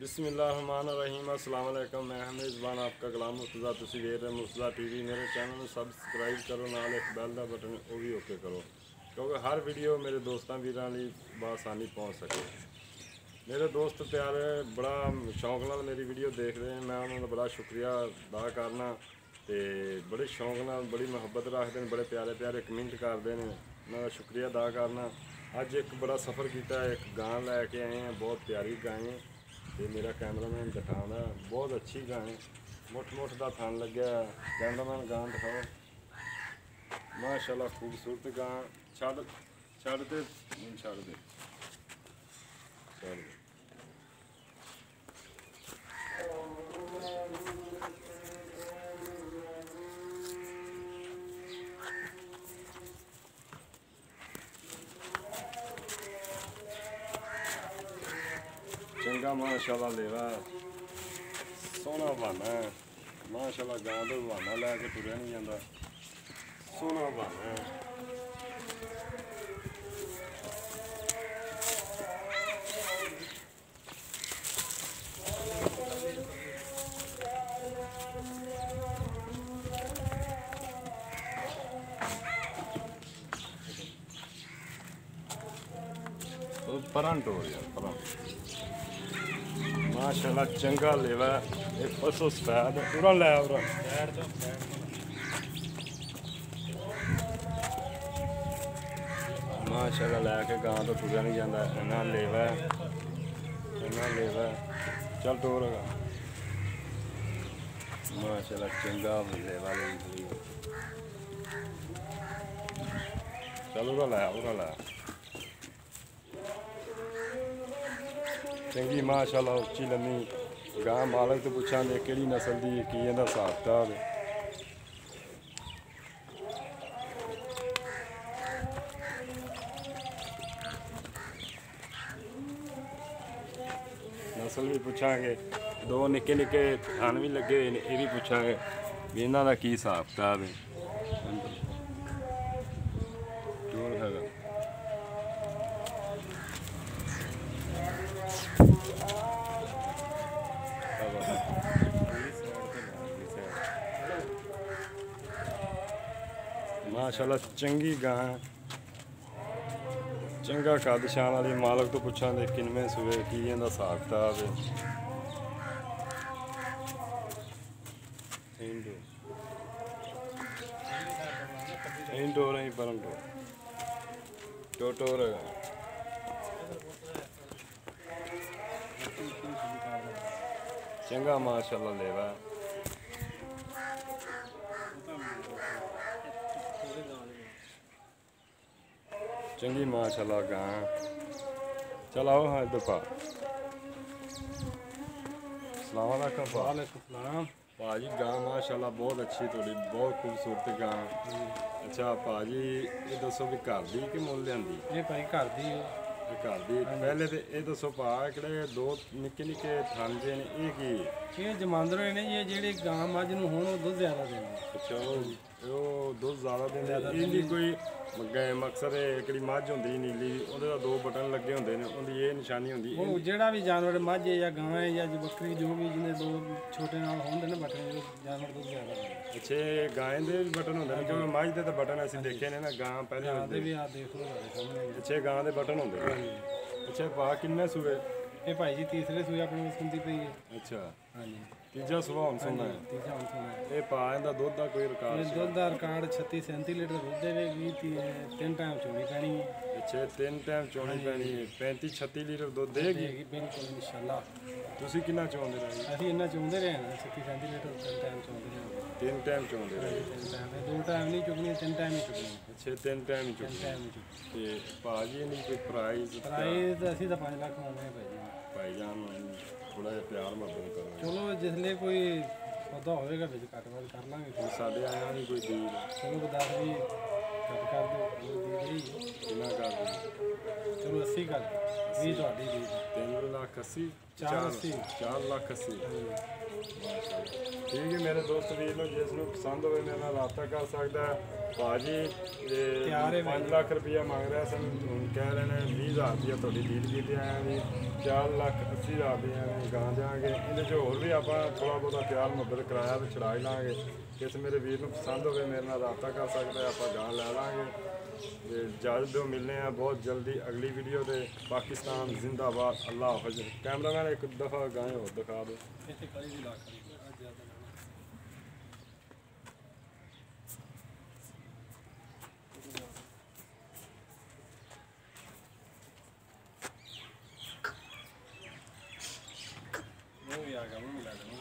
बिस्मिल्लाहिर्रहमानिर्रहीम अस्सलाम वालेकुम। मैं मेज़बान आपका गुलाम मुर्तज़ा। तुसी देख रहे मुर्तज़ा टीवी। मेरे चैनल में सबसक्राइब करो, नाल एक बैल का बटन वो भी ओके करो, क्योंकि हर वीडियो मेरे दोस्तों वीरां लई बआसानी पहुँच सके। मेरे दोस्त प्यारे बड़ा शौक नाल मेरी वीडियो देख रहे हैं, मैं उन्होंने बड़ा शुक्रिया अदा करना। तो बड़े शौक नाल बड़ी मुहब्बत रखते हैं, बड़े प्यारे प्यारे कमेंट करते हैं, उन्होंने शुक्रिया अदा करना। अज एक बड़ा सफ़र किया, एक गां लैके आए हैं, बहुत प्यारी गाय है। तो मेरा कैमरामैन दिखाना, बहुत अच्छी गाय है, मुठ मुठ का थन लग्या। कैमरामैन गां दिखाओ, माशाल्लाह खूबसूरत गां। छड़ छड़ दे छड़ दे छड़ दे। चंगा माशाल्लाह लेवा, सोहना बहाना है माशाल्लाह। गां तो बहाना लैके तुरया नहीं जाता, सोहना बहाना है। परन टोर यार परन, माशाल्लाह चंगा लेवा। एक पसो सफैद पूरा लै माशाल्लाह लैके गां तो तुरया नहीं जाता, इन्ना लेवा इन्ना लेवा। चल टोर माशाल्लाह चंगा लेवा ले। चल उरा लै चंगी माशाल्लाह उच्ची लम्मी गां। मालक तो पुछा दे कि नस्ल की की इहदा हिसाब किताब है। नस्ल भी पूछांगे, दो निक्के निक्के थन भी लगे हुए ये भी पूछांगे भी इन्हां दा की हिसाब किताब है। माशाल्लाह चंगी गां, चंगा कद शान वाली। मालक तो पुछा दे किनवें सूए की इहदा हिसाब किताब है। इंडोर ही परम टोटोर चंगा माशाल्लाह लेवा। चंगी माशाल्लाह गां। चल आओ हाँ इधर पा। अस्सलाम वालेकुम भाजी। गां माशाल्लाह बहुत अच्छी थोड़ी, बहुत खूबसूरत गां। अच्छा भाजी ये दसो भी घर दी कि मुल लियांदी? ये भाई घर दी है। घर दी। पहले तो ये दसो भा कि दो निक्के निक्के थन जे ने ये की? ये जमांदरे ने ये जेह्ड़ी गां मझ नूं होण ओह दुद्ध ज़्यादा देंदी। अच्छा वो दुद्ध ज़्यादा देंदे। इहदी कोई मकसद है कि मझ होंदी नीली उहदे दो बटन लगे होंदे ने, उहदी ये निशानी होंदी? वो जेह्ड़ा भी जानवर मझ है या गां है या बकरी जो भी जिन्हें दो छोटे नाल होंदे ने बटन, जानवर दुद्ध ज़्यादा देंदे। अच्छे गाय दे भी बटन होंदे ने, क्योंकि मझ दे तो बटन असीं देखे ने ना, गां पहले होंदे भी। आ देख लो सामने। अच्छे गां दे बटन होंदे ने। अच्छा भा किन्ने सूए? ये भाई जी तीसरे सूए अपने को सुनती पई है। अच्छा हाँ जी तीजा सुबह हुण सुनना है। तीजा हुण सुनना है। ये भा इहदा दुद्ध दा कोई रिकॉर्ड? ये दुद्ध दा रिकॉर्ड 36-37 लीटर दुद्ध देवेगी। 3 टाइम चोनी पैनी है। अच्छे 3 टाइम चोनी पैनी है। 35-36 लीटर दुद्ध देगी बिल्कुल इंशाल्लाह। तुसी किन्ना चोंदे रहे? ਅਸੀਂ ਇੰਨਾ ਚਾਹੁੰਦੇ ਰਹੇ ਹਾਂ 36-37 ਲੀਟਰ 3 ਟਾਈਮ ਚਾਹੁੰਦੇ ਰਹੇ 3 टाइम चोंदे रहे। 3 ਟਾਈਮ 2 ਟਾਈਮ ਨਹੀਂ ਚੁੱਕਣੀ, 3 ਟਾਈਮ ਹੀ ਚੁੱਕਣੀ। अच्छे 3 टाइम ही 3 चुके। ਟਾਈਮ ਹੀ ਚੁੱਕਣੀ। ਤੇ ਭਾਜੀ ਨਹੀਂ ਕੋਈ ਪ੍ਰਾਈਜ਼? ਪ੍ਰਾਈਜ਼ ਅਸੀਂ ਤਾਂ 5 ਲੱਖ ਮੰਗਦੇ ਭਾਈ ਜੀ। ਭਾਈਜਾਨ ਥੋੜਾ ਜਿਹਾ ਪਿਆਰ ਮੁਹੱਬਤ ਕਰੋ। ਚਲੋ ਜਿਸਲੇ ਕੋਈ ਸੌਦਾ ਹੋਵੇਗਾ ਵਿੱਚ ਘੱਟ ਵੱਧ ਕਰ ਲਾਂਗੇ। ਸਾਡੇ ਆਇਆ ਨਹੀਂ ਕੋਈ ਡੀਲ? ਚਲੋ 10 ਵੀ ਘੱਟ ਕਰ ਦਿਓ। ਕਿੰਨਾ ਕਰ ਦਿਓ? ਚਲੋ 80 ਕਰ ਦਿਓ। ਵੀ ਤੁਹਾਡੀ ਵੀ 3,80,000 480 4,80,000 ਠੀਕ ਹੈ ਮੇਰੇ ਦੋਸਤ ਵੀਰ ਨੂੰ ਜਿਸ ਨੂੰ ਪਸੰਦ ਹੋਵੇ ਮੇਰੇ ਨਾਲ ਰਾਬਤਾ ਕਰ ਸਕਦਾ ਹੈ। ਭਾਜੀ ਤਿਆਰ ਹੈ 5 ਲੱਖ ਰੁਪਇਆ ਮੰਗ ਰਿਹਾ ਸਨ, ਹੁਣ ਕਹਿ ਰਹੇ ਨੇ 20,000 ਰੁਪਇਆ ਤੁਹਾਡੀ ਡੀਲ ਕੀਤੇ ਆਇਆ ਜੀ 4,80,000 ਰੁਪਇਆ ਨੇ ਗਾਂ ਦਿਆਂਗੇ। ਇਹਦੇ 'ਚ ਹੋਰ ਵੀ ਆਪਾਂ ਥੋੜ੍ਹਾ ਬਹੁਤਾ ਪਿਆਰ ਮੁਹੱਬਤ ਕਰਾਇਆ ਤੇ ਛੁਡਾ ਹੀ ਲਾਂਗੇ। ਜਿਸ ਮੇਰੇ ਵੀਰ ਨੂੰ ਪਸੰਦ ਹੋਵੇ ਮੇਰੇ ਨਾਲ ਰਾਬਤਾ ਕਰ ਸਕਦਾ ਹੈ, ਆਪਾਂ ਗਾਂ ਲੈ ਲਾਂਗੇ। ਤੇ ਇਜਾਜ਼ਤ ਦਿਓ, ਮਿਲਨੇ ਆ ਬਹੁਤ ਜਲਦੀ ਅਗਲੀ ਵੀਡੀਓ ਤੇ। ਪਾਕਿਸਤਾਨ ਜ਼ਿੰਦਾਬਾਦ, ਅੱਲਾਹ ਹਾਫਿਜ਼। ਕੈਮਰਾਮੈਨ ਇੱਕ ਦਫਾ ਗਾਂ ਹੋਰ ਦਿਖਾ ਦਿਓ। ਇੱਥੇ ਕਲੀ ਦੀ ਲੱਖ ਦੀ ਅੱਜ ਜ਼ਿਆਦਾ ਨਾ ਮੂੰਹ ਵੀ ਆ ਗਿਆ, ਮੂੰਹ ਵੀ ਲਾ ਦੇ।